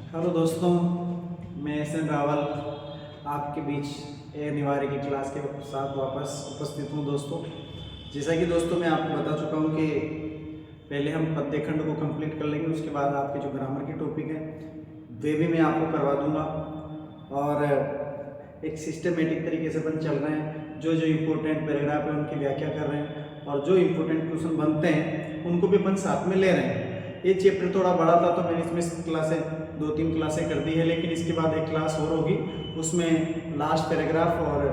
Hello दोस्तों, मैं SN. Rawal आपके बीच एयर निवारी की क्लास के साथ वापस उपस्थित हूँ। दोस्तों, जैसा कि दोस्तों मैं आपको बता चुका हूँ कि पहले हम पद्य खंड को कंप्लीट कर लेंगे, उसके बाद आपके जो ग्रामर के टॉपिक हैं वे भी मैं आपको करवा दूँगा और एक सिस्टमेटिक तरीके से अपन चल रहे हैं। जो जो इम्पोर्टेंट पैराग्राफ है उनकी व्याख्या कर रहे हैं और जो इम्पोर्टेंट क्वेश्चन बनते हैं उनको भी अपन साथ में ले रहे हैं। ये चैप्टर थोड़ा बड़ा था तो मैंने इसमें क्लासें 2-3 क्लासें कर दी है, लेकिन इसके बाद एक क्लास और होगी, उसमें लास्ट पैराग्राफ और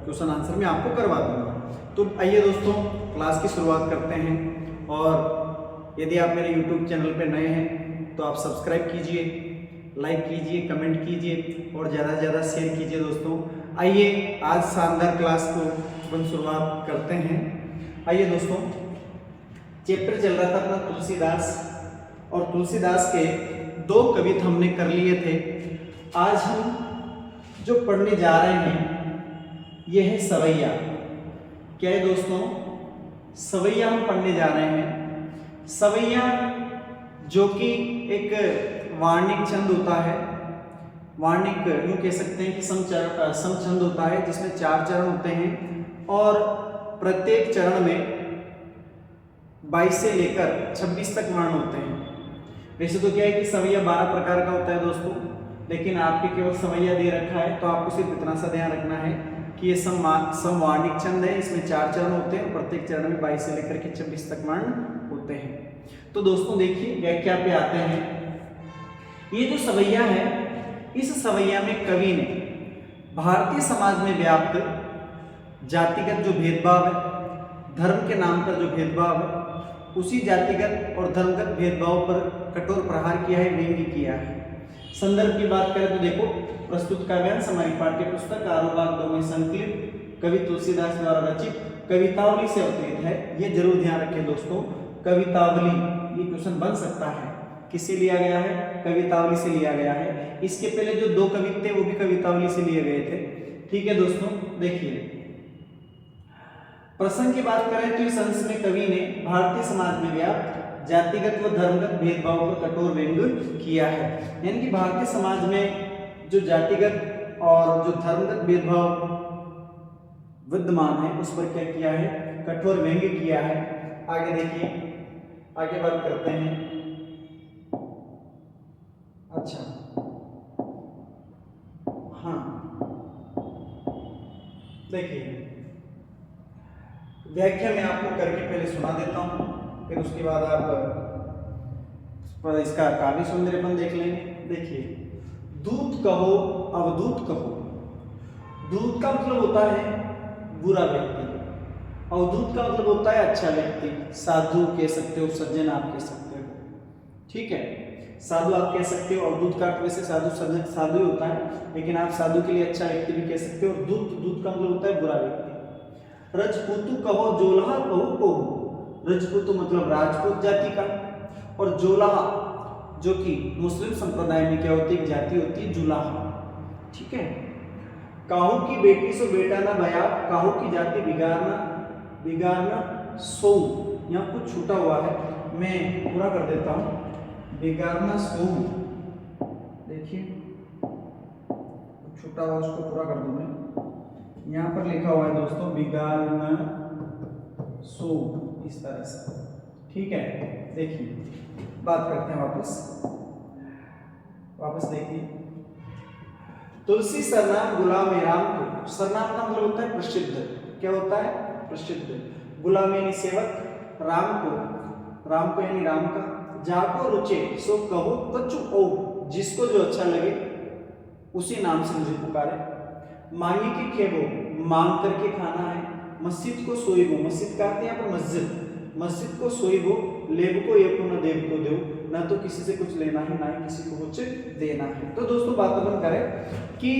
क्वेश्चन आंसर मैं आपको करवा दूंगा। तो आइए दोस्तों, क्लास की शुरुआत करते हैं। और यदि आप मेरे यूट्यूब चैनल पर नए हैं तो आप सब्सक्राइब कीजिए, लाइक कीजिए, कमेंट कीजिए और ज़्यादा से ज़्यादा शेयर कीजिए। दोस्तों आइए आज शानदार क्लास को अपन शुरुआत करते हैं। आइए दोस्तों, चैप्टर चल रहा था अपना तुलसीदास, और तुलसीदास के 2 कविता हमने कर लिए थे। आज हम जो पढ़ने जा रहे हैं यह है सवैया। क्या है दोस्तों? सवैया हम पढ़ने जा रहे हैं। सवैया जो कि एक वार्णिक छंद होता है, वार्णिक यूँ कह सकते हैं कि समछंद होता है, जिसमें 4 चरण होते हैं और प्रत्येक चरण में 22 से लेकर 26 तक वर्ण होते हैं। वैसे तो क्या है कि सवैया 12 प्रकार का होता है दोस्तों, लेकिन आपके केवल सवैया दे रखा है, तो आपको सिर्फ इतना सा ध्यान रखना है कि ये समवार्णिक छंद है, इसमें 4 चरण होते हैं और प्रत्येक चरण में 22 से लेकर के 26 तक वर्ण होते हैं। तो दोस्तों देखिए, व्याख्या पे आते हैं। ये जो सवैया है, इस सवैया में कवि ने भारतीय समाज में व्याप्त जातिगत जो भेदभाव है, धर्म के नाम पर जो भेदभाव है, उसी जातिगत और धर्मगत भेदभाव पर कठोर प्रहार किया है, व्यंग्य किया है। संदर्भ की बात करें तो देखो, प्रस्तुत काव्यांश हमारी पाठ्य पुस्तक आरो भाग 2 में संकलित कवि तुलसीदास द्वारा रचित कवितावली से अवतरित है। ये जरूर ध्यान रखें दोस्तों, कवितावली, ये क्वेश्चन बन सकता है। किससे लिया गया है? कवितावली से लिया गया है। इसके पहले जो 2 कविता थे वो भी कवितावली से लिए गए थे। ठीक है दोस्तों, देखिए प्रसंग की बात करें तो इस अंश में कवि ने भारतीय समाज में व्याप्त जातिगत व धर्मगत भेदभाव पर कठोर व्यंग्य किया है। यानी कि भारतीय समाज में जो जातिगत और जो धर्मगत भेदभाव विद्यमान है उस पर क्या किया है? कठोर व्यंग्य किया है। आगे देखिए, आगे बात करते हैं। अच्छा, हाँ देखिए, व्याख्या मैं आपको करके पहले सुना देता हूँ, फिर उसके बाद आप इसका काव्य सौंदर्यपन देख लेंगे। देखिए, दूत कहो अवधूत कहो। दूत का मतलब होता है बुरा व्यक्ति, अवधूत का मतलब होता है अच्छा व्यक्ति। साधु कह सकते हो, सज्जन आप कह सकते हो। ठीक है, साधु आप कह सकते हो, अवधूत का अर्थ वैसे साधु सज्जन साधु ही होता है, लेकिन आप साधु के लिए अच्छा व्यक्ति भी कह सकते हो। दूत का मतलब होता है बुरा व्यक्ति। रजपूतु कहो जोलहा कहो कहो। रजपूतु मतलब राजपूत जाति का, और जोलहा जो कि मुस्लिम संप्रदाय में क्या होती है? एक जाति होती है जुलाहा। ठीक है, काहू की बेटी सो बेटा ना भया, काहू की जाति बिगाड़ना सो। यहाँ कुछ छूटा हुआ है, मैं पूरा कर देता हूँ। बिगाड़ना सो, देखिए छूटा हुआ, उसको पूरा कर दूं मैं। यहाँ पर लिखा हुआ है दोस्तों बिगाड़ना सो, इस तरह से। ठीक है, देखिए बात करते हैं वापस देखिए। तुलसी सरनाम गुलाम राम को। सरनाम का मतलब होता है प्रसिद्ध। क्या होता है? प्रसिद्ध। गुलाम यानी सेवक, राम को यानी राम का। जाको रुचे सो कहो कछु ओ। जिसको जो अच्छा लगे उसी नाम से मुझे पुकारे। मांगी के खेबो, मांग करके खाना है। मस्जिद को सोईबो, मस्जिद का अर्थ यहाँ पर मस्जिद को सोईबो, लेब को ये को न देव को देव। ना तो किसी से कुछ लेना है, ना ही किसी को कुछ देना है। तो दोस्तों बात अपन करें कि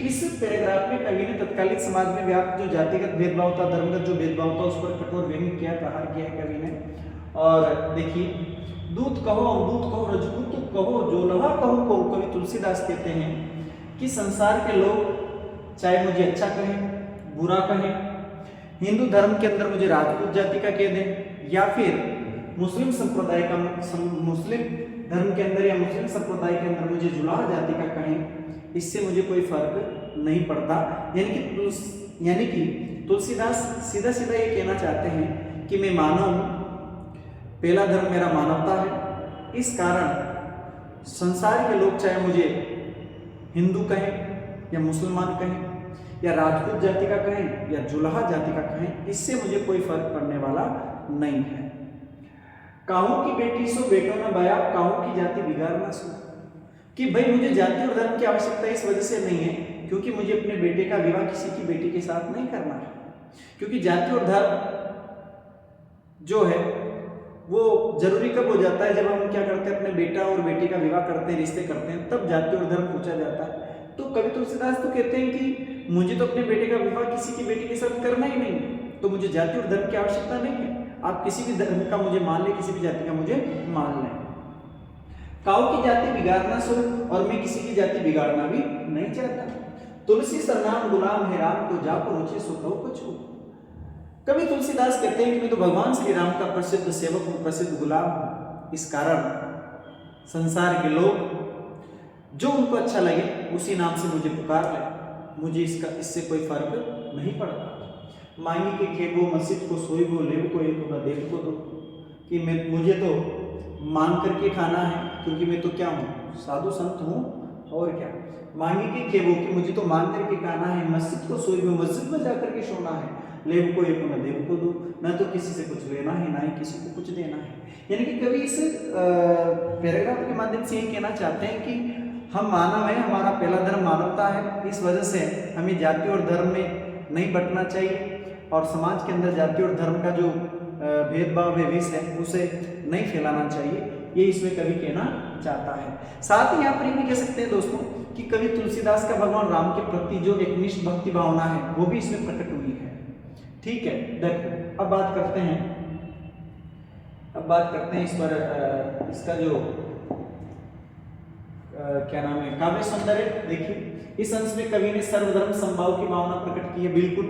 इस पैराग्राफ में कवि ने तत्कालीन समाज में व्याप्त जो जातिगत भेदभाव था, धर्मगत जो भेदभाव था, उस पर कठोर व्यंग्य किया, प्रहार किया है कवि ने। और देखिए, दूत कहो अवधूत कहो, रजपूत कहो जोलहा कहो। कवि तुलसीदास कहते हैं कि संसार के लोग चाहे मुझे अच्छा कहें, बुरा कहें, हिंदू धर्म के अंदर मुझे राजपूत जाति का कह दें, या फिर मुस्लिम संप्रदाय का मुस्लिम धर्म के अंदर या मुस्लिम संप्रदाय के अंदर मुझे जुलाह जाति का कहें, इससे मुझे कोई फर्क नहीं पड़ता। यानी कि तुलसीदास सीधा सीधा ये कहना चाहते हैं कि मैं मानव हूँ, पहला धर्म मेरा मानवता है। इस कारण संसार के लोग चाहे मुझे हिंदू कहें या मुसलमान कहें या राजपूत जाति का कहें या जुलाहा जाति का कहें, इससे मुझे कोई फर्क पड़ने वाला नहीं है। काहू की बेटी सो बेटो न बया, काहू की जाति बिगाड़ना सो। कि भाई मुझे जाति और धर्म की आवश्यकता इस वजह से नहीं है क्योंकि मुझे अपने बेटे का विवाह किसी की बेटी के साथ नहीं करना है, क्योंकि जाति और धर्म जो है वो जरूरी कब हो जाता है, जब हम क्या करते हैं अपने बेटा और बेटी का विवाह करते हैं, रिश्ते करते हैं, तब जाति और धर्म पूछा जाता है। तो कवि तुलसीदास तो कहते हैं कि मुझे तो अपने बेटे का विवाह किसी की बेटी के साथ करना ही नहीं, तो मुझे जाति और धर्म की आवश्यकता नहीं है। आप किसी भी धर्म का मुझे मान लें, किसी भी जाति का मुझे मान लें। काऊ की जाति बिगाड़ना सो, और मैं किसी की जाति बिगाड़ना भी नहीं चाहता। तुलसी सरनाम गुलाम है राम को, जा पर ऊंचे सो कहो कुछ हो। कवि तुलसीदास कहते हैं कि मैं तो भगवान श्री राम का प्रसिद्ध सेवक हूँ, प्रसिद्ध गुलाम हूँ। इस कारण संसार के लोग जो उनको अच्छा लगे उसी नाम से मुझे पुकार ले, मुझे इससे कोई फर्क नहीं पड़ता। मांगी के खेबो मस्जिद को सोईबो, लेव को एक होगा देव को दो। कि मुझे तो मांग करके खाना है, क्योंकि मैं तो क्या हूँ, साधु संत हूँ, और क्या। मांगी के खेबो कि मुझे तो मांग करके खाना है, मस्जिद को सोईबो मस्जिद में जाकर के सोना है, लेव को एक होगा देव को दो। न तो किसी से कुछ लेना है, ना ही किसी को कुछ देना है। यानी कि कवि इस पैराग्राफ के माध्यम से ये कहना चाहते हैं कि हम मानव हैं, हमारा पहला धर्म मानवता है, इस वजह से हमें जाति और धर्म में नहीं बंटना चाहिए, और समाज के अंदर जाति और धर्म का जो भेदभाव है, विष है, उसे नहीं फैलाना चाहिए। ये इसमें कवि कहना चाहता है। साथ ही यहाँ पर ये कह सकते हैं दोस्तों कि कवि तुलसीदास का भगवान राम के प्रति जो एक निष्ठ भक्ति भावना है वो भी इसमें प्रकट हुई है। ठीक है, देखो अब बात करते हैं इस पर, इसका जो क्या नाम है, काव्य सौंदर्य। देखिए इस अंश में कवि ने सर्वधर्म समभाव की भावना प्रकट की है। बिल्कुल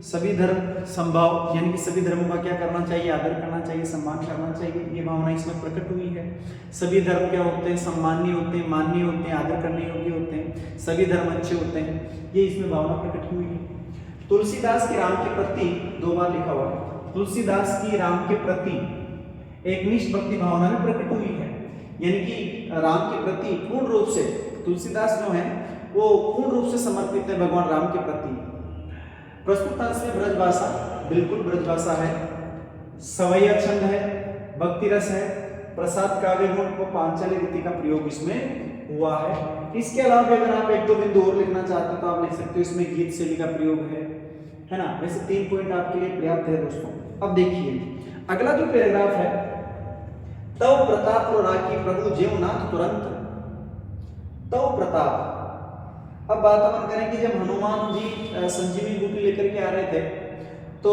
सभी धर्म समभाव, यानी कि सभी धर्मों का क्या करना चाहिए, आदर करना चाहिए, सम्मान करना चाहिए, ये भावना इसमें प्रकट हुई है। सभी धर्म क्या होते हैं, सम्माननीय होते हैं, माननीय होते हैं, आदर करने योग्य होते हैं, सभी धर्म अच्छे होते हैं, ये इसमें भावना प्रकट हुई है। तुलसीदास की राम के प्रति 2 बार लिखा हुआ है, तुलसीदास की राम के प्रति एक निष्ठ भक्ति भावना में प्रकट हुई है। यानी कि राम के प्रति पूर्ण रूप से तुलसीदास जो है वो पूर्ण रूप से समर्पित है भगवान राम के प्रति। प्रस्तुत अंश में ब्रजभाषा, बिल्कुल ब्रजभाषा है, सवैया छंद है, भक्ति रस है, प्रसाद काव्य गुण को पांचाली रीति का प्रयोग इसमें हुआ है। इसके अलावा अगर आप 1-2 बिंदु और लिखना चाहते हो तो आप लिख सकते हो, इसमें गीत शैली का प्रयोग है ना। वैसे 3 पॉइंट आपके लिए पर्याप्त है दोस्तों। अब देखिए अगला जो पैराग्राफ है, तव प्रताप राखी प्रभु जेव नाथ तुरंत। तव प्रताप, अब बात अपन करें कि जब हनुमान जी संजीवनी बूटी लेकर के आ रहे थे तो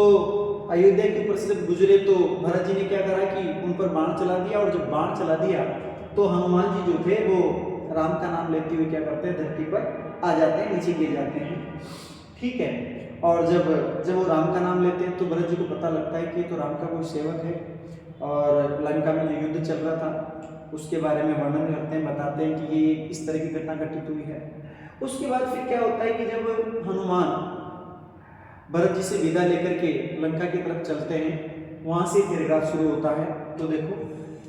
अयोध्या के ऊपर से जब गुजरे तो भरत जी ने क्या करा कि उन पर बाण चला दिया, और जब बाण चला दिया तो हनुमान जी जो थे वो राम का नाम लेते हुए क्या करते हैं, धरती पर आ जाते हैं, नीचे गिर जाते हैं। ठीक है, और जब वो राम का नाम लेते हैं तो भरत जी को पता लगता है कि तो राम का कोई सेवक है, और लंका में जो युद्ध चल रहा था उसके बारे में वर्णन करते हैं, बताते हैं कि ये इस तरह की घटना घटित हुई है। उसके बाद फिर क्या होता है कि जब हनुमान भरत जी से विदा लेकर के लंका की तरफ चलते हैं, वहां से पैराग्राफ शुरू होता है। तो देखो,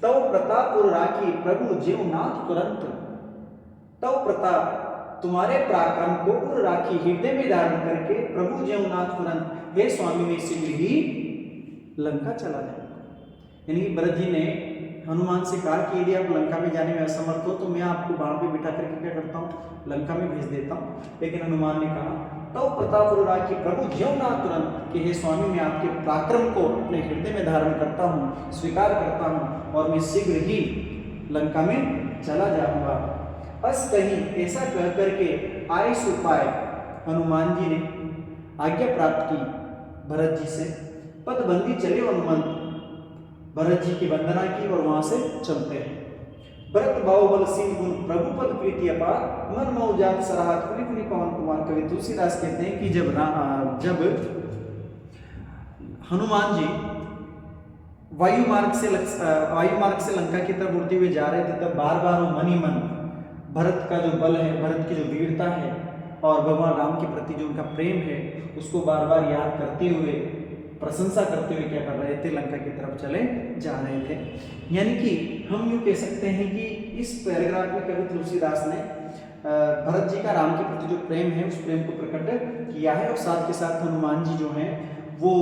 तव प्रताप और राखी प्रभु जेव नाथ तुरंत। तव प्रताप, तुम्हारे पराक्रम को और राखी हृदय में धारण करके प्रभु जेव नाथ तुरंत, हे स्वामी मैं शीघ्र ही लंका चला जाऊंगा। यानी कि भरत जी ने हनुमान से कहा कि यदि आप लंका में जाने में असमर्थ हो तो मैं आपको बाण पे बिठा करके क्या करता हूँ, लंका में भेज देता हूँ। लेकिन हनुमान ने कहा, तव प्रताप और राखी प्रभु ज्यों नाथ तुरंत, कि हे स्वामी मैं आपके पराक्रम को अपने हृदय में धारण करता हूँ, स्वीकार करता हूँ, और मैं शीघ्र ही लंका में चला जाऊंगा। बस कहीं ऐसा कह करके आए सुपाए हनुमान जी ने आज्ञा प्राप्त की भरत जी से। पदबंदी चले हनुमंत, भरत जी की वंदना की और वहां से चलते हैं। भरत बाहुबल सिंह गुण प्रभु पद प्रीति अपार, मन मऊ जात सराहत पुनि पुनि पवन कुमार। कवि तुलसीदास कहते हैं कि जब हनुमान जी वायु मार्ग से लंका की तरफ उड़ते हुए जा रहे थे, तब बार बार वो मन ही मन भरत का जो बल है, भरत की जो वीरता है और भगवान राम के प्रति जो उनका प्रेम है, उसको बार बार याद करते हुए, प्रशंसा करते हुए क्या कर रहे थे, लंका की तरफ चले जा रहे थे। यानी कि हम यूँ कह सकते हैं कि इस पैराग्राफ में कवि तुलसीदास ने भरत जी का राम के प्रति जो प्रेम है, उस प्रेम को प्रकट किया है और साथ के साथ हनुमान जी जो हैं वो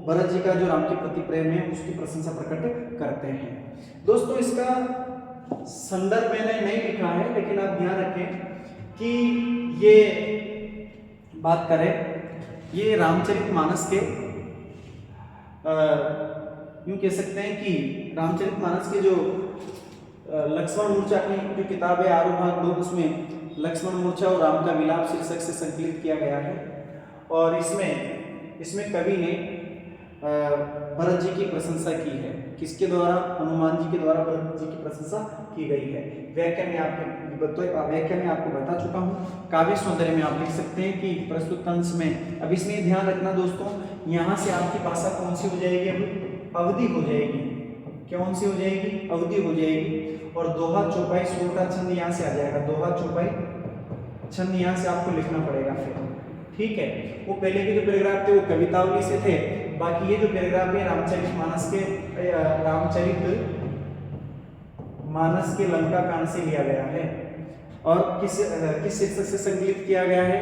भरत जी का जो राम के प्रति प्रेम है उसकी प्रशंसा प्रकट करते हैं। दोस्तों इसका संदर्भ मैंने नहीं लिखा है, लेकिन आप ध्यान रखें कि ये बात करें, ये रामचरितमानस के यूँ कह सकते हैं कि रामचरितमानस के जो लक्ष्मण मूर्छा की जो किताब है आरु भाग 2, उसमें लक्ष्मण मूर्छा और राम का विलाप शीर्षक से संकलित किया गया है और इसमें कवि ने भरत जी की प्रशंसा की है। किसके द्वारा? हनुमान जी के द्वारा भरत जी की प्रशंसा की गई है। व्याख्या में आपको बता चुका हूँ। काव्य सौंदर्य में आप लिख सकते हैं कि प्रस्तुत अंश में, अब इसमें ध्यान रखना दोस्तों, यहाँ से आपकी भाषा कौन सी हो जाएगी? अब अवधि हो जाएगी। कौन सी हो जाएगी? अवधि हो जाएगी। और दोहा चौपाई सुर का छंद यहाँ से आ जाएगा। दोहा चौपाई छंद यहाँ से आपको लिखना पड़ेगा फिर, ठीक है। वो पहले के जो पैराग्राफ थे वो कवितावली से थे, बाकी ये जो पैराग्राफ है रामचरितमानस के लंका कांड से लिया गया है। और किस शीर्षक से संकलित किया गया है?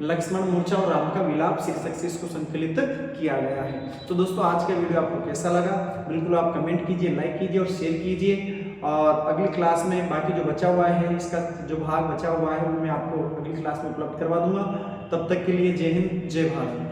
लक्ष्मण मूर्छा और राम का विलाप शीर्षक से इसको संकलित किया गया है। तो दोस्तों आज का वीडियो आपको कैसा लगा? बिल्कुल आप कमेंट कीजिए, लाइक कीजिए और शेयर कीजिए। और अगली क्लास में बाकी जो बचा हुआ है, इसका जो भाग बचा हुआ है वो मैं आपको अगली क्लास में उपलब्ध करवा दूंगा। तब तक के लिए जय हिंद, जय भारत।